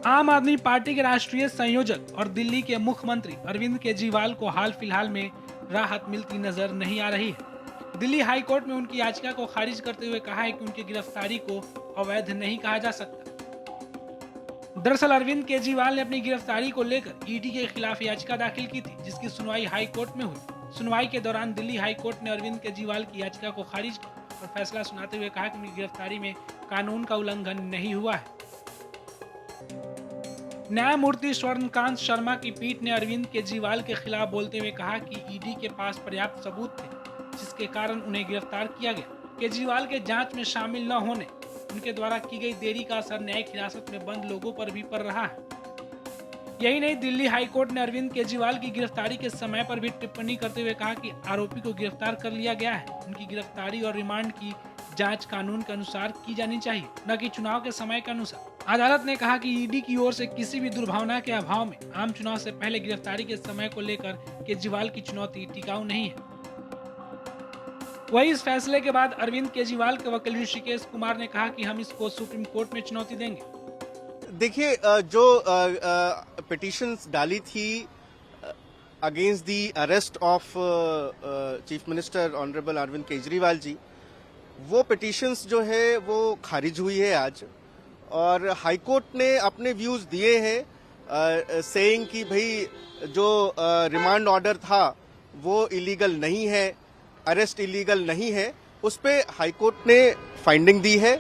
आम आदमी पार्टी के राष्ट्रीय संयोजक और दिल्ली के मुख्यमंत्री अरविंद केजरीवाल को हाल फिलहाल में राहत मिलती नजर नहीं आ रही है। दिल्ली हाई कोर्ट में उनकी याचिका को खारिज करते हुए कहा है कि उनकी गिरफ्तारी को अवैध नहीं कहा जा सकता। दरअसल अरविंद केजरीवाल ने अपनी गिरफ्तारी को लेकर ईडी के खिलाफ याचिका दाखिल की थी, जिसकी सुनवाई हाई कोर्ट में हुई। सुनवाई के दौरान दिल्ली हाई कोर्ट ने अरविंद केजरीवाल की याचिका को खारिज किया और फैसला सुनाते हुए कहा कि उनकी गिरफ्तारी में कानून का उल्लंघन नहीं हुआ है। न्यायमूर्ति स्वर्णकांत शर्मा की पीठ ने अरविंद केजरीवाल के खिलाफ बोलते हुए कहा कि ईडी के पास पर्याप्त सबूत थे, जिसके कारण उन्हें गिरफ्तार किया गया। केजरीवाल के जांच में शामिल न होने, उनके द्वारा की गई देरी का असर न्यायिक हिरासत में बंद लोगों पर भी पड़ रहा है। यही नहीं, दिल्ली हाईकोर्ट ने अरविंद केजरीवाल की गिरफ्तारी के समय पर भी टिप्पणी करते हुए कहा कि आरोपी को गिरफ्तार कर लिया गया है। उनकी गिरफ्तारी और रिमांड की जांच कानून के अनुसार की जानी चाहिए, न कि चुनाव के समय के अनुसार। अदालत ने कहा कि ईडी की ओर से किसी भी दुर्भावना के अभाव में आम चुनाव से पहले गिरफ्तारी के समय को लेकर केजरीवाल की चुनौती टिकाऊ नहीं है। वही इस फैसले के बाद अरविंद केजरीवाल के वकील ऋषिकेश कुमार ने कहा कि हम इसको सुप्रीम कोर्ट में चुनौती देंगे। देखिए, जो पिटीशंस डाली थी against the arrest of chief minister honourable Arvind Kejriwal ji, वो पिटीशंस जो है वो खारिज हुई है आज। और हाई कोर्ट ने अपने व्यूज दिए हैं सेइंग कि भाई जो रिमांड ऑर्डर था वो इलीगल नहीं है, अरेस्ट इलीगल नहीं है। उस पे हाई कोर्ट ने फाइंडिंग दी है।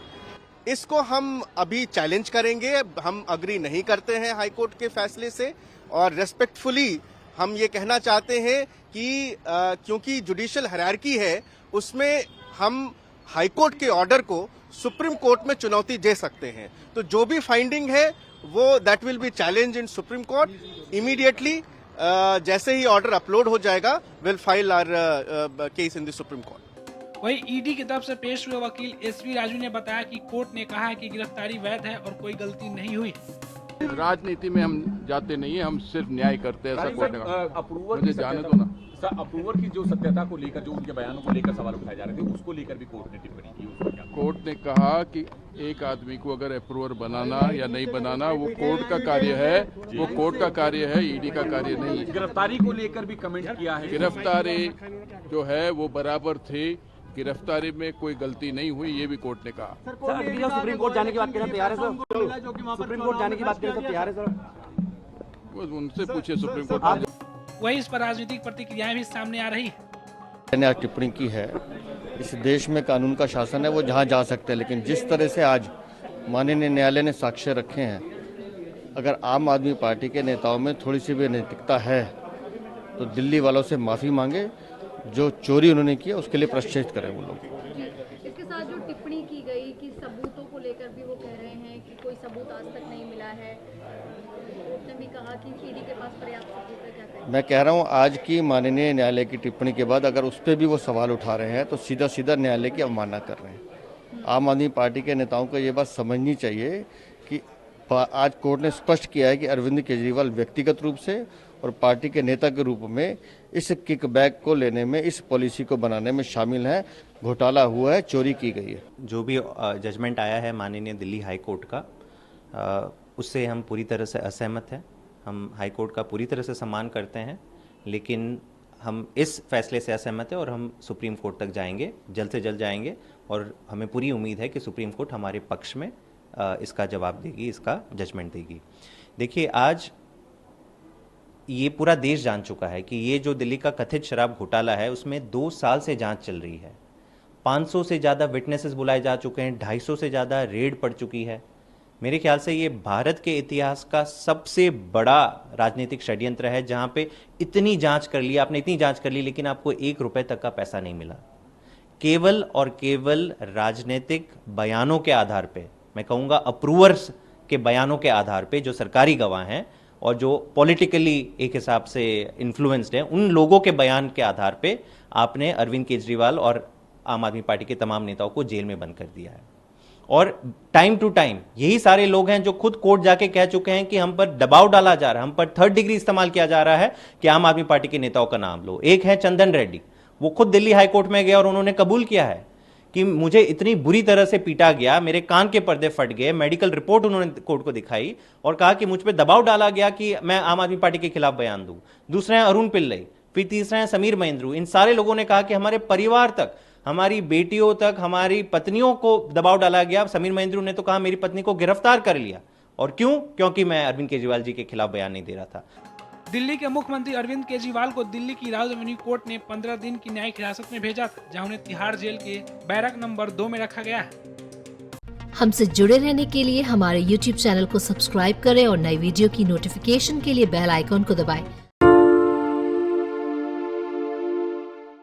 इसको हम अभी चैलेंज करेंगे। हम अग्री नहीं करते हैं हाई कोर्ट के फैसले से और रेस्पेक्टफुली हम ये कहना चाहते हैं कि क्योंकि जुडिशियल हायरार्की है, उसमें हम हाई कोर्ट के ऑर्डर को सुप्रीम कोर्ट में चुनौती दे सकते हैं। तो जो भी फाइंडिंग है वो that will be challenge in supreme court immediately. जैसे ही ऑर्डर अपलोड हो जाएगा, will file our case in the supreme court. वही ईडी की तरफ से पेश हुए वकील एसवी राजू ने बताया कि कोर्ट ने कहा है कि गिरफ्तारी वैध है और कोई गलती नहीं हुई। राजनीति में हम जाते नहीं है, हम सिर्फ न्याय करते हैं। ऐसा कोर्ट ने कहा। अप्रूवर मुझे जाने दो ना। सर, अप्रूवर की जो सत्यता को लेकर, जो उनके बयानों को लेकर सवाल उठाए जा रहे थे, उसको लेकर भी कोर्ट ने टिप्पणी की। उसको क्या? कोर्ट ने कहा कि एक आदमी को अगर अप्रूवर बनाना या नहीं बनाना वो कोर्ट का कार्य है, वो कोर्ट का कार्य है, ईडी का कार्य नहीं है। गिरफ्तारी को लेकर भी कमेंट किया है। गिरफ्तारी जो है वो बराबर थी, गिरफ्तारी में कोई गलती नहीं हुई, ये भी कोर्ट ने कहा। सुप्रीम कोर्ट जाने की बात करना तैयार है सर? सुप्रीम कोर्ट जाने की बात करना तैयार है सर? वो उनसे पूछिए सुप्रीम कोर्ट। वही इस पर राजनीतिक प्रतिक्रियाएं भी सामने आ रही है। मैंने आज टिप्पणी की है, इस देश में कानून का शासन है, वो जहाँ जा सकते हैं, लेकिन जिस तरह से आज माननीय न्यायालय ने साक्ष्य रखे हैं, अगर आम आदमी पार्टी के नेताओं में थोड़ी सी भी नैतिकता है तो दिल्ली वालों से माफ़ी मांगे। जो चोरी उन्होंने किया उसके लिए प्रायश्चित करें वो लोग। इसके साथ जो टिप्पणी की गई कि सबूतों को लेकर भी वो कह रहे हैं कि कोई सबूत आज तक नहीं मिला है, कोर्ट ने भी कहा कि ईडी के पास पर्याप्त सबूत है, क्या कहें? मैं कह रहा हूँ आज की माननीय न्यायालय की टिप्पणी के बाद अगर उस पर भी वो सवाल उठा रहे हैं तो सीधा सीधा न्यायालय की अवमानना कर रहे हैं। आम आदमी पार्टी के नेताओं को ये बात समझनी चाहिए कि आज कोर्ट ने स्पष्ट किया है कि अरविंद केजरीवाल व्यक्तिगत रूप से और पार्टी के नेता के रूप में इस किकबैक को लेने में, इस पॉलिसी को बनाने में शामिल हैं। घोटाला हुआ है, चोरी की गई है। जो भी जजमेंट आया है माननीय दिल्ली हाई कोर्ट का, उससे हम पूरी तरह से असहमत हैं। हम हाई कोर्ट का पूरी तरह से सम्मान करते हैं, लेकिन हम इस फैसले से असहमत हैं और हम सुप्रीम कोर्ट तक जाएंगे, जल्द से जल्द जाएंगे। और हमें पूरी उम्मीद है कि सुप्रीम कोर्ट हमारे पक्ष में इसका जवाब देगी, इसका जजमेंट देगी। देखिए, आज ये पूरा देश जान चुका है कि ये जो दिल्ली का कथित शराब घोटाला है उसमें 2 साल से जांच चल रही है। 500 से ज़्यादा विटनेसेस बुलाए जा चुके हैं, 250 से ज़्यादा रेड पड़ चुकी है। मेरे ख्याल से ये भारत के इतिहास का सबसे बड़ा राजनीतिक षड्यंत्र है, जहां पे इतनी जांच कर ली, आपने इतनी जांच कर ली, लेकिन आपको 1 रुपए तक का पैसा नहीं मिला। केवल और केवल राजनीतिक बयानों के आधार पे, मैं कहूँगा अप्रूवर्स के बयानों के आधार पे, जो सरकारी गवाह हैं और जो पॉलिटिकली एक हिसाब से इन्फ्लुएंस्ड हैं, उन लोगों के बयान के आधार पे आपने अरविंद केजरीवाल और आम आदमी पार्टी के तमाम नेताओं को जेल में बंद कर दिया है। और टाइम टू टाइम यही सारे लोग हैं जो खुद कोर्ट जाके कह चुके हैं कि हम पर दबाव डाला जा रहा है, हम पर 3rd डिग्री इस्तेमाल किया जा रहा है कि आम आदमी पार्टी के नेताओं का नाम लो। एक है चंदन रेड्डी, वो खुद दिल्ली हाई कोर्ट में गए और उन्होंने कबूल किया है कि मुझे इतनी बुरी तरह से पीटा गया, मेरे कान के पर्दे फट गए, मेडिकल रिपोर्ट उन्होंने कोर्ट को दिखाई और कहा कि मुझ पर दबाव डाला गया कि मैं आम आदमी पार्टी के खिलाफ बयान दूं। दूसरे हैं अरुण पिल्लई, फिर तीसरा है समीर महेंद्रू। इन सारे लोगों ने कहा कि हमारे परिवार तक, हमारी बेटियों तक, हमारी पत्नियों को दबाव डाला गया। समीर महेंद्रू ने तो कहा मेरी पत्नी को गिरफ्तार कर लिया, और क्यों? क्योंकि मैं अरविंद केजरीवाल जी के खिलाफ बयान नहीं दे रहा था। दिल्ली के मुख्यमंत्री अरविंद केजरीवाल को दिल्ली की राउज एवेन्यू कोर्ट ने 15 दिन की न्यायिक हिरासत में भेजा था, जहां उन्हें तिहाड़ जेल के बैरक नंबर 2 में रखा गया है। हमसे जुड़े रहने के लिए हमारे YouTube चैनल को सब्सक्राइब करें और नई वीडियो की नोटिफिकेशन के लिए बेल आइकॉन को दबाएं।